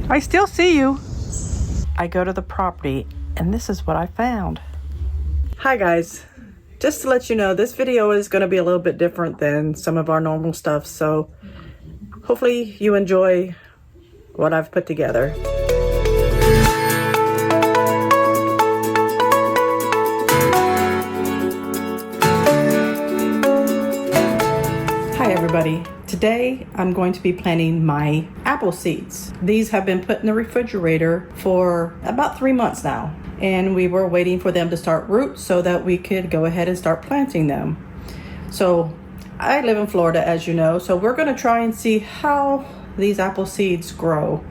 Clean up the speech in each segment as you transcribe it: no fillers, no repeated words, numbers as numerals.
I still see you. I go to the property and this is what I found. Hi guys. Just to let you know, this video is going to be a little bit different than some of our normal stuff, so hopefully you enjoy what I've put together. Hi everybody. Today I'm going to be planting my apple seeds. These have been put in the refrigerator for about 3 months now, and we were waiting for them to start root so that we could go ahead and start planting them. So I live in Florida, as you know, so we're going to try and see how these apple seeds grow.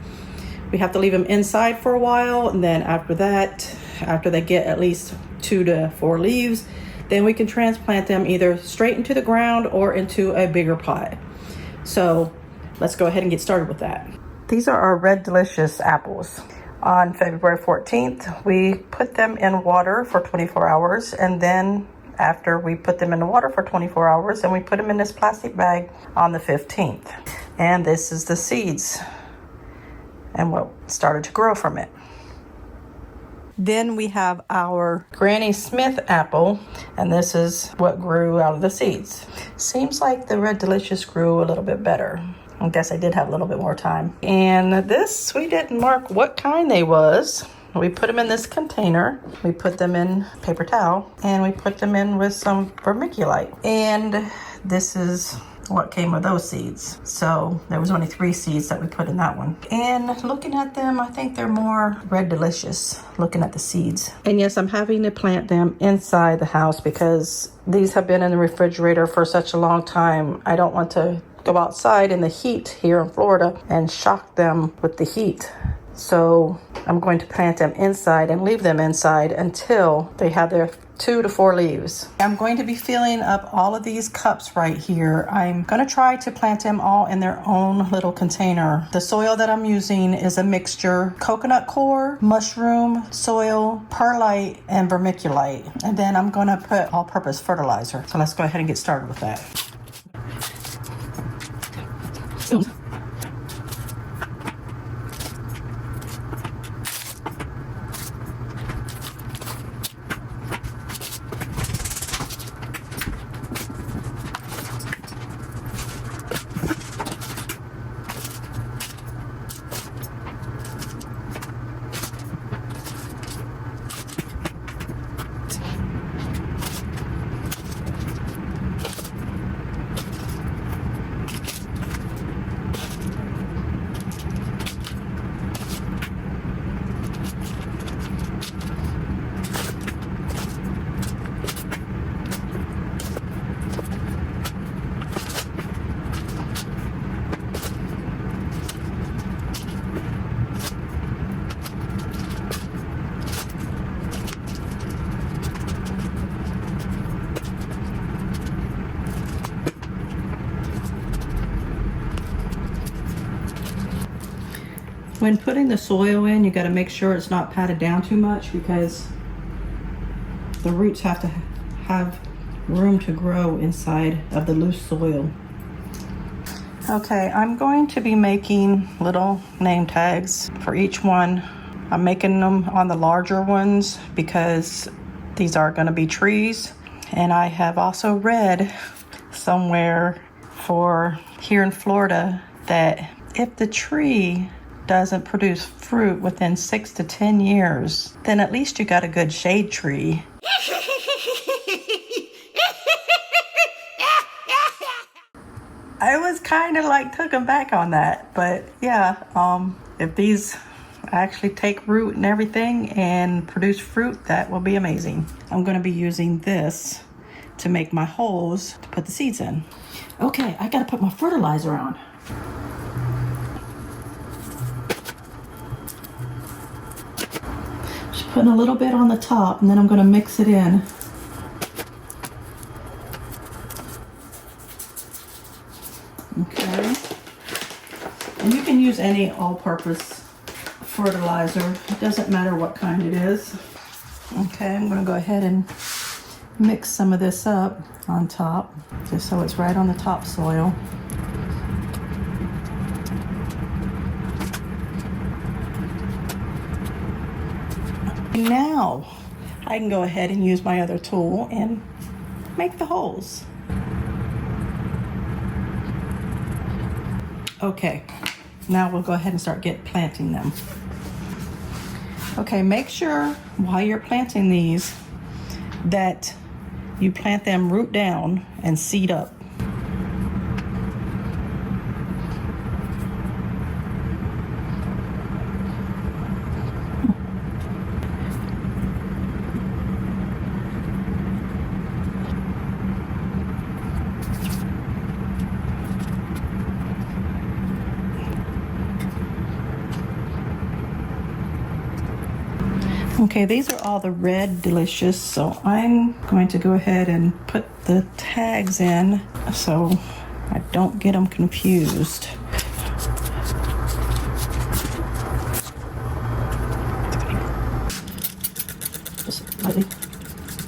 We have to leave them inside for a while, and then after that, after they get at least 2 to 4 leaves, then we can transplant them either straight into the ground or into a bigger pot. So let's go ahead and get started with that. These are our Red Delicious apples. On February 14th, we put them in water for 24 hours, and then after we put them in the water for 24 hours, and we put them in this plastic bag on the 15th. And this is the seeds and what started to grow from it. Then we have our Granny Smith apple, and this is what grew out of the seeds. Seems like the Red Delicious grew a little bit better. I guess I did have a little bit more time. And this, we didn't mark what kind they was. We put them in this container. We put them in paper towel, and we put them in with some vermiculite. And this is what came with those seeds. So there was only 3 seeds that we put in that one. And looking at them, I think they're more Red Delicious looking at the seeds. And yes, I'm having to plant them inside the house because these have been in the refrigerator for such a long time. I don't want to go outside in the heat here in Florida and shock them with the heat. So I'm going to plant them inside and leave them inside until they have their 2 to 4 leaves. I'm going to be filling up all of these cups right here. I'm going to try to plant them all in their own little container. The soil that I'm using is a mixture: coconut coir, mushroom soil, perlite, and vermiculite. And then I'm going to put all-purpose fertilizer. So let's go ahead and get started with that. When putting the soil in, you got to make sure it's not patted down too much because the roots have to have room to grow inside of the loose soil. Okay, I'm going to be making little name tags for each one. I'm making them on the larger ones because these are going to be trees. And I have also read somewhere for here in Florida that if the tree doesn't produce fruit within 6 to 10 years, then at least you got a good shade tree. I was kind of like taken back on that, but yeah, if these actually take root and everything and produce fruit, that will be amazing. I'm going to be using this to make my holes to put the seeds in. Okay, I got to put my fertilizer on. Putting a little bit on the top, and then I'm going to mix it in. Okay. And you can use any all-purpose fertilizer. It doesn't matter what kind it is. Okay, I'm going to go ahead and mix some of this up on top, just so it's right on the topsoil. Now I can go ahead and use my other tool and make the holes. Okay, now we'll go ahead and start planting them. Okay, make sure while you're planting these that you plant them root down and seed up. Okay, these are all the red delicious, so I'm going to go ahead and put the tags in so I don't get them confused. Just lightly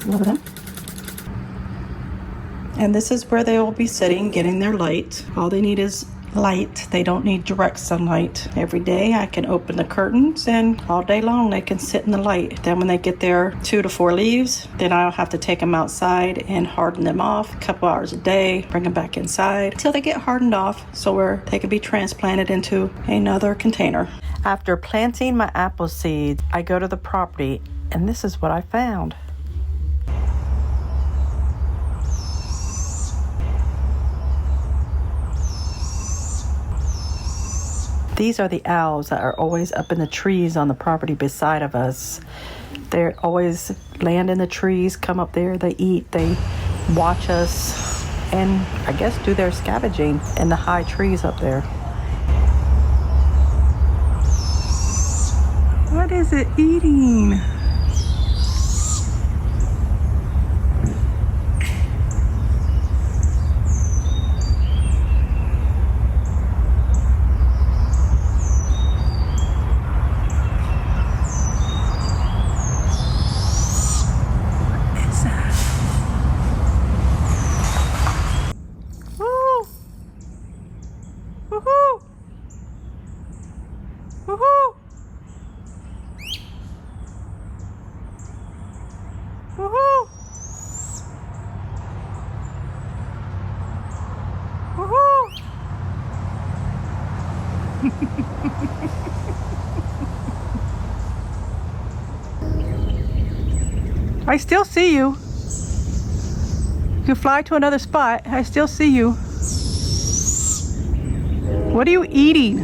rub it in. And this is where they will be sitting, getting their light. All they need is light. They don't need direct sunlight. Every day I can open the curtains and all day long they can sit in the light. Then when they get their 2 to 4 leaves, then I'll have to take them outside and harden them off a couple hours a day, bring them back inside until they get hardened off so where they can be transplanted into another container. After planting my apple seeds, I go to the property and this is what I found. These are the owls that are always up in the trees on the property beside of us. They always land in the trees, come up there, they eat, they watch us, and I guess do their scavenging in the high trees up there. What is it eating? I still see you. You fly to another spot. I still see you. What are you eating?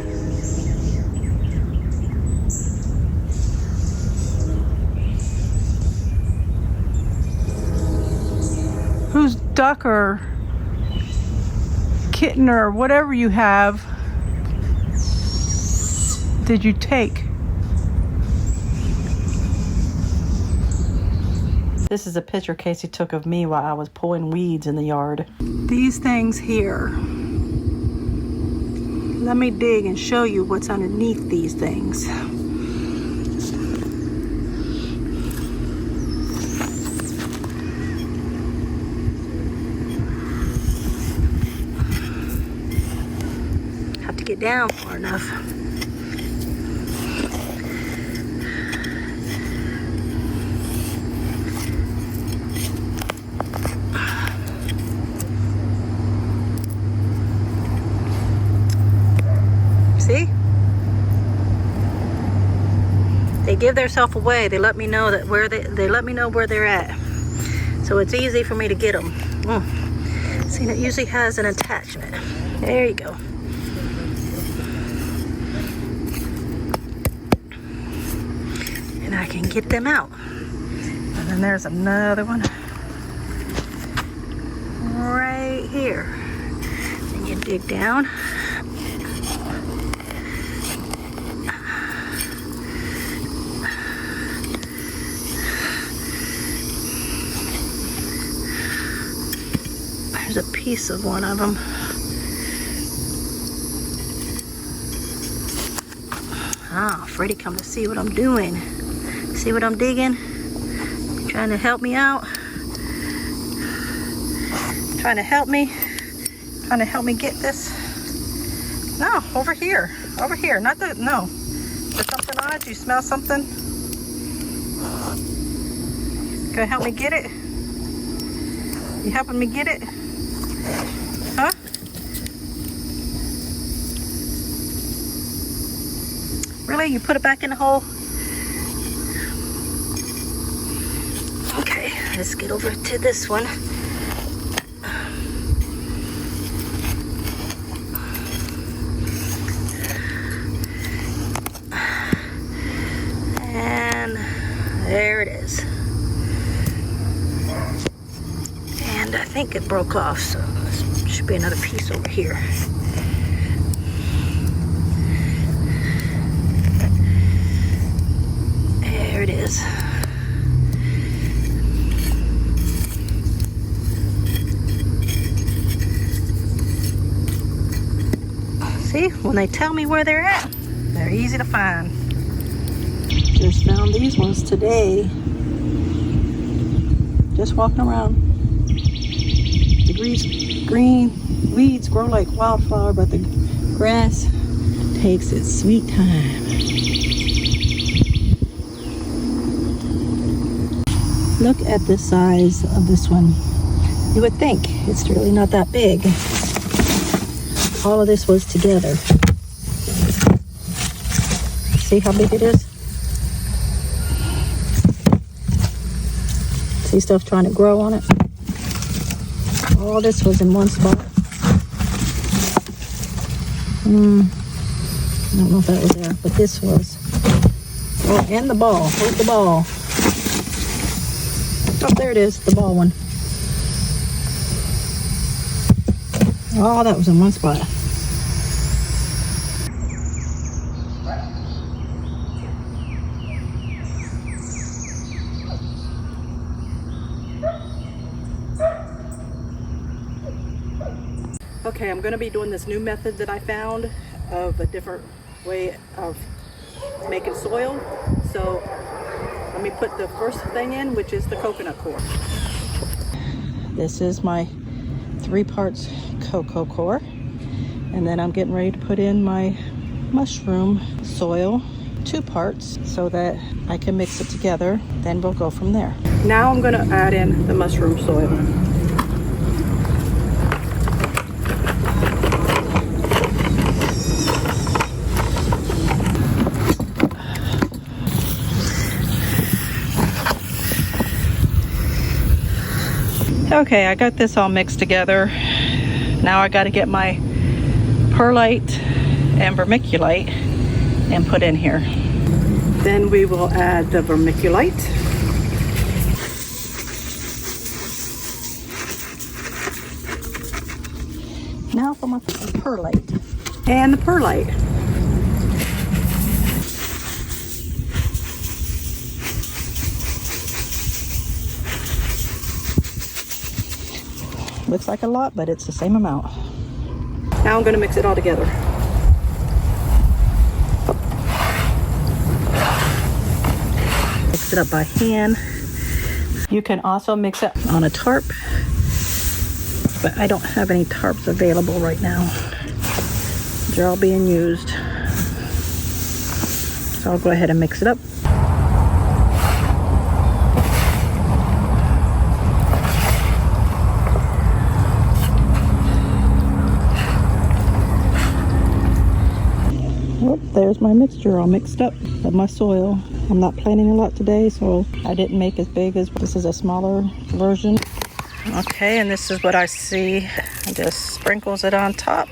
Whose duck or kitten or whatever you have did you take? This is a picture Casey took of me while I was pulling weeds in the yard. These things here. Let me dig and show you what's underneath these things. Have to get down far enough. See? They give themselves away. They let me know that they let me know where they're at. So it's easy for me to get them. See, it usually has an attachment. There you go. And I can get them out. And then there's another one right here. And you dig down. There's a piece of one of them. Ah, Freddie come to see what I'm doing. See what I'm digging? Trying to help me out. Trying to help me get this. No, over here. Over here. Not the, no. There's something on it. Do you smell something? Gonna help me get it? You helping me get it? Huh? Really? You put it back in the hole? Okay, let's get over to this one. And there it is. And I think it broke off, so there should be another piece over here. There it is. See, when they tell me where they're at, they're easy to find. Just found these ones today. Just walking around. The green weeds grow like wildflower, but the grass takes its sweet time. Look at the size of this one. You would think it's really not that big. All of this was together. See how big it is? See stuff trying to grow on it? All this was in one spot. I don't know if that was there, but this was. Oh, and the ball. Where's the ball? Oh, there it is, the ball one. Oh, that was in one spot. Okay, I'm going to be doing this new method that I found of a different way of making soil. So let me put the first thing in, which is the coconut core. This is my 3 parts cocoa core, and then I'm getting ready to put in my mushroom soil, 2 parts, so that I can mix it together. Then we'll go from there. Now I'm going to add in the mushroom soil. Okay, I got this all mixed together. Now I got to get my perlite and vermiculite and put in here. Then we will add the vermiculite. Now for my perlite. And the perlite. Looks like a lot, but it's the same amount. Now I'm going to mix it all together. Mix it up by hand. You can also mix it on a tarp, but I don't have any tarps available right now. They're all being used. So I'll go ahead and mix it up. Oh, there's my mixture all mixed up of my soil. I'm not planting a lot today, so I didn't make as big as this is a smaller version. Okay, and this is what I see. I just sprinkles it on top.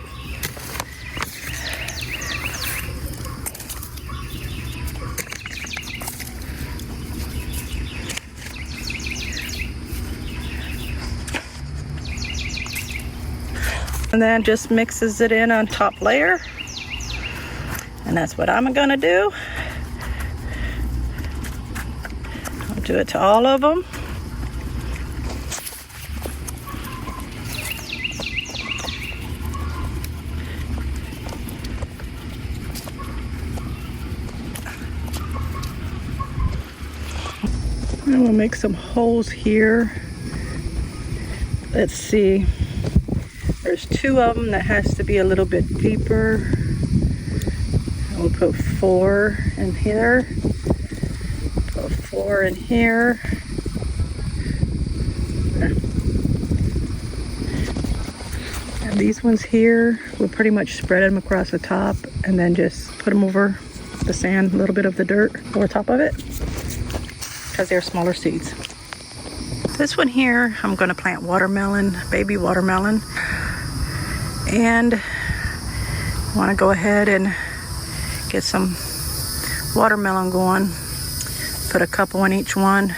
And then just mixes it in on top layer. And that's what I'm gonna do. I'll do it to all of them. And we'll make some holes here. Let's see. There's 2 of them that has to be a little bit deeper. We'll put 4 in here. Put 4 in here. And these ones here, we'll pretty much spread them across the top and then just put them over the sand, a little bit of the dirt over top of it, because they're smaller seeds. This one here, I'm going to plant watermelon, baby watermelon. And I want to go ahead and get some watermelon going. Put a couple in each one.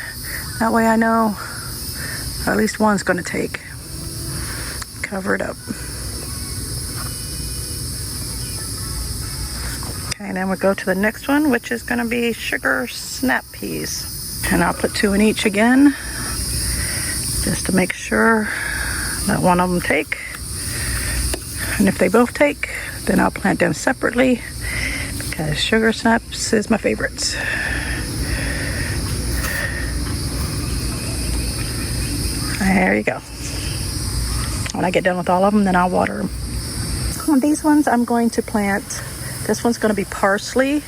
That way I know at least one's going to take. Cover it up. Okay, and then we'll go to the next one, which is going to be sugar snap peas. And I'll put 2 in each again, just to make sure that one of them take. And if they both take, then I'll plant them separately, because sugar snaps is my favorites. There you go. When I get done with all of them, then I'll water them. On these ones, I'm going to plant, this one's going to be parsley,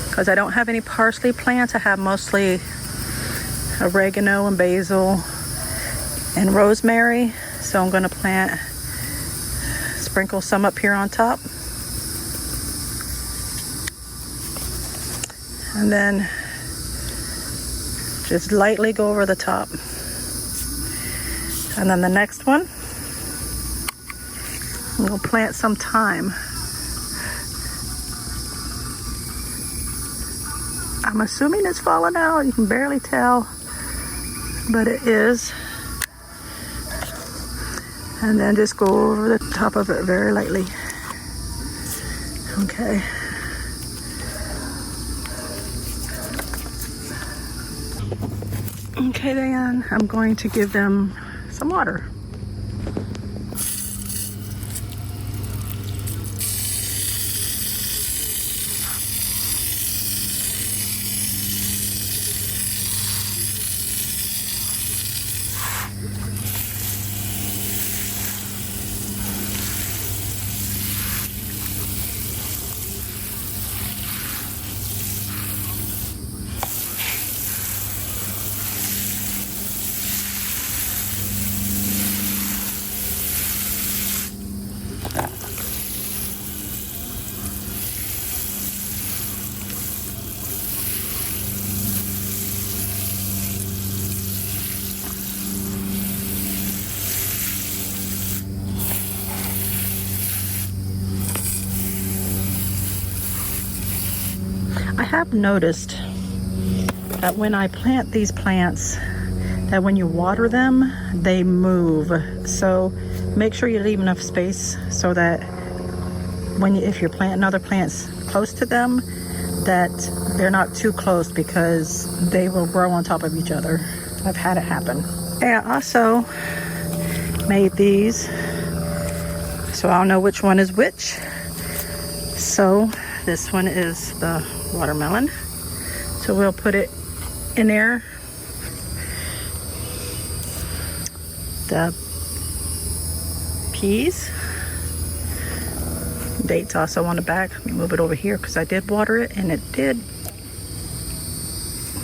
because I don't have any parsley plants. I have mostly oregano and basil and rosemary. So I'm going to plant, sprinkle some up here on top. And then just lightly go over the top. And then the next one, we'll plant some thyme. I'm assuming it's falling out. You can barely tell, but it is. And then just go over the top of it very lightly. Okay. Okay, then I'm going to give them some water. I have noticed that when I plant these plants, that when you water them, they move. So make sure you leave enough space so that if you're planting other plants close to them, that they're not too close, because they will grow on top of each other. I've had it happen. And I also made these so I'll know which one is which. So this one is the watermelon, so we'll put it in there. The peas, dates also on the back. Let me move it over here because I did water it and it did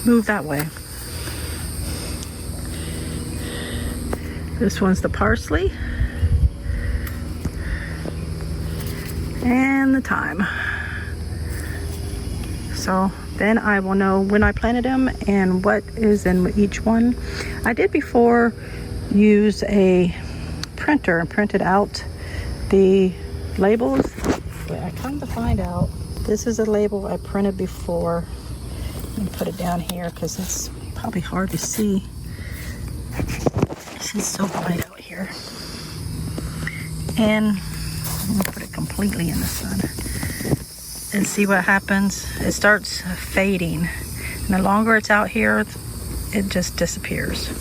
move that way. This one's the parsley and the thyme. So then I will know when I planted them and what is in each one. I did before use a printer and printed out the labels, but I come to find out this is a label I printed before. Let me put it down here because it's probably hard to see. This is so bright out here. And I'm gonna put it completely in the sun and see what happens. It starts fading, and the longer it's out here, it just disappears.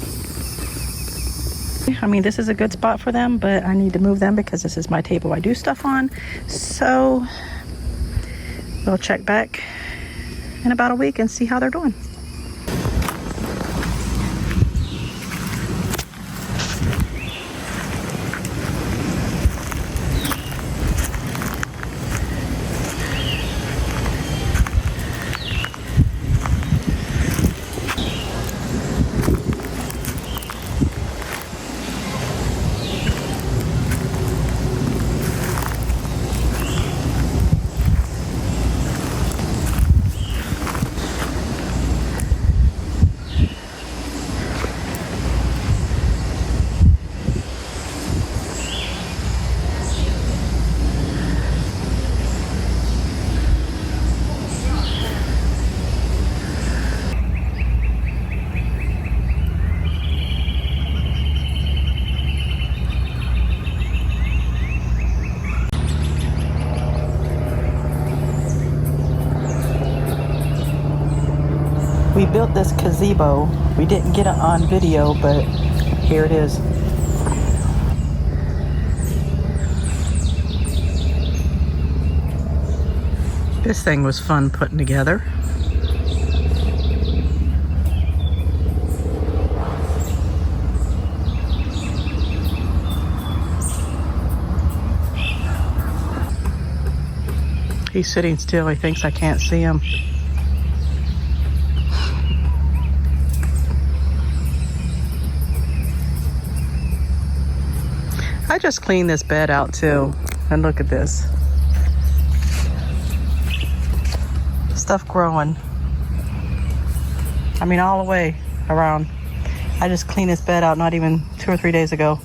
I mean, this is a good spot for them, but I need to move them because this is my table I do stuff on. So we'll check back in about a week and see how they're doing. We built this gazebo. We didn't get it on video, but here it is. This thing was fun putting together. He's sitting still. He thinks I can't see him. I just cleaned this bed out too. And look at this. Stuff growing. I mean, all the way around. I just cleaned this bed out not even 2 or 3 days ago.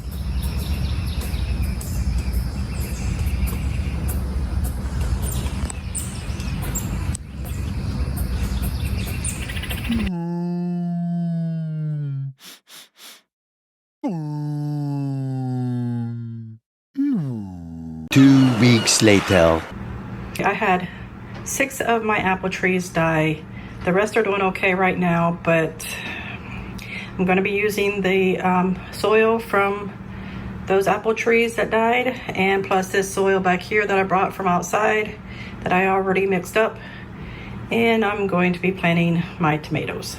Two weeks later. I had 6 of my apple trees die. The rest are doing okay right now, but I'm going to be using the soil from those apple trees that died, and plus this soil back here that I brought from outside that I already mixed up, and I'm going to be planting my tomatoes.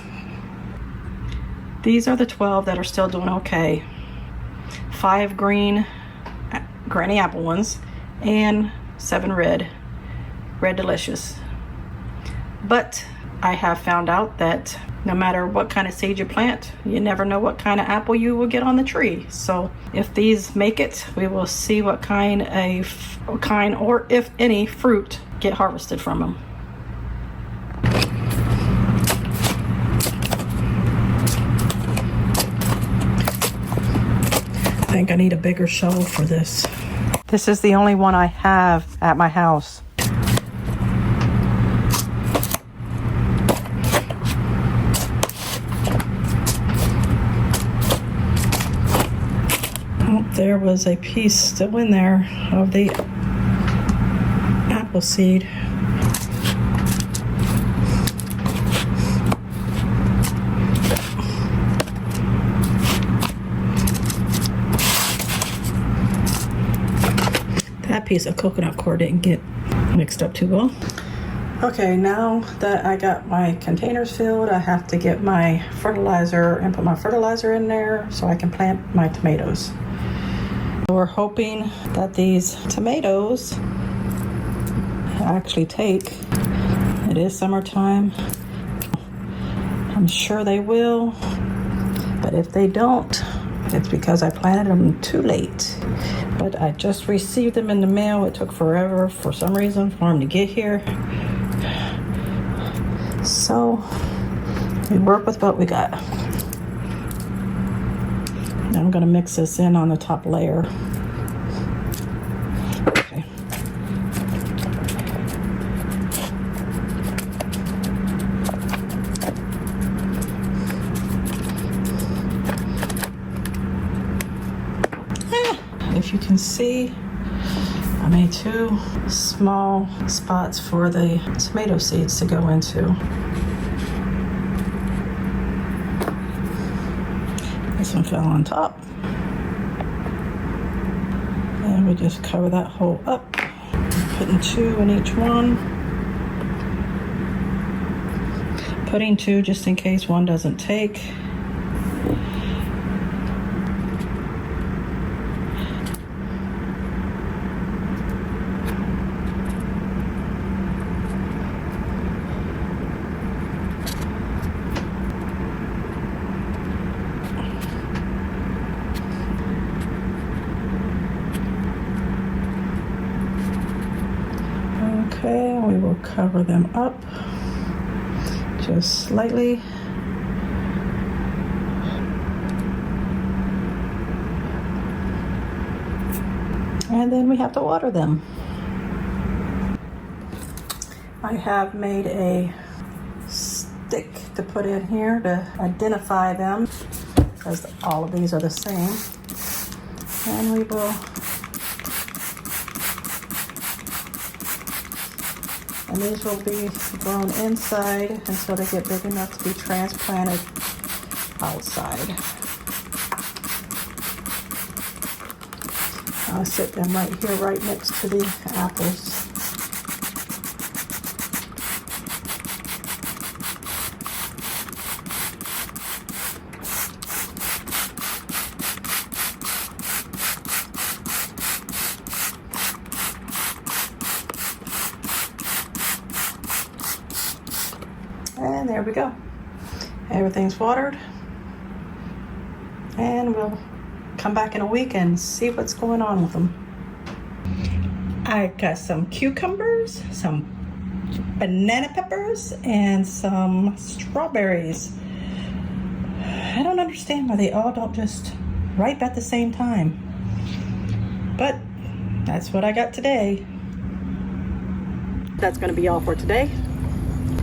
These are the 12 that are still doing okay. 5 green granny apple ones and 7 red delicious. But I have found out that no matter what kind of seed you plant, you never know what kind of apple you will get on the tree. So if these make it, we will see what kind or if any fruit get harvested from them. I think I need a bigger shovel for this. This is the only one I have at my house. Oh, there was a piece still in there of the apple seed. That piece of coconut core didn't get mixed up too well. Okay, now that I got my containers filled, I have to get my fertilizer and put my fertilizer in there so I can plant my tomatoes. We're hoping that these tomatoes actually take. It is summertime. I'm sure they will, but if they don't, it's because I planted them too late. But I just received them in the mail. It took forever for some reason for them to get here. So we work with what we got. Now I'm gonna mix this in on the top layer. Okay. If you can see, I made 2 small spots for the tomato seeds to go into. This one fell on top. And we just cover that hole up, putting 2 in each one. Putting 2 just in case one doesn't take. Okay, we will cover them up just slightly. And then we have to water them. I have made a stick to put in here to identify them, because all of these are the same. And we will And these will be grown inside until they get big enough to be transplanted outside. I'll sit them right here, right next to the apples. And there we go. Everything's watered. And we'll come back in a week and see what's going on with them. I got some cucumbers, some banana peppers, and some strawberries. I don't understand why they all don't just ripe at the same time. But that's what I got today. That's going to be all for today.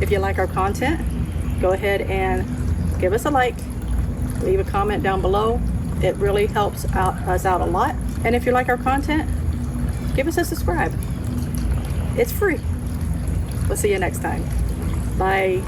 If you like our content, go ahead and give us a like, leave a comment down below. It really helps us out a lot. And if you like our content, give us a subscribe. It's free. We'll see you next time. Bye.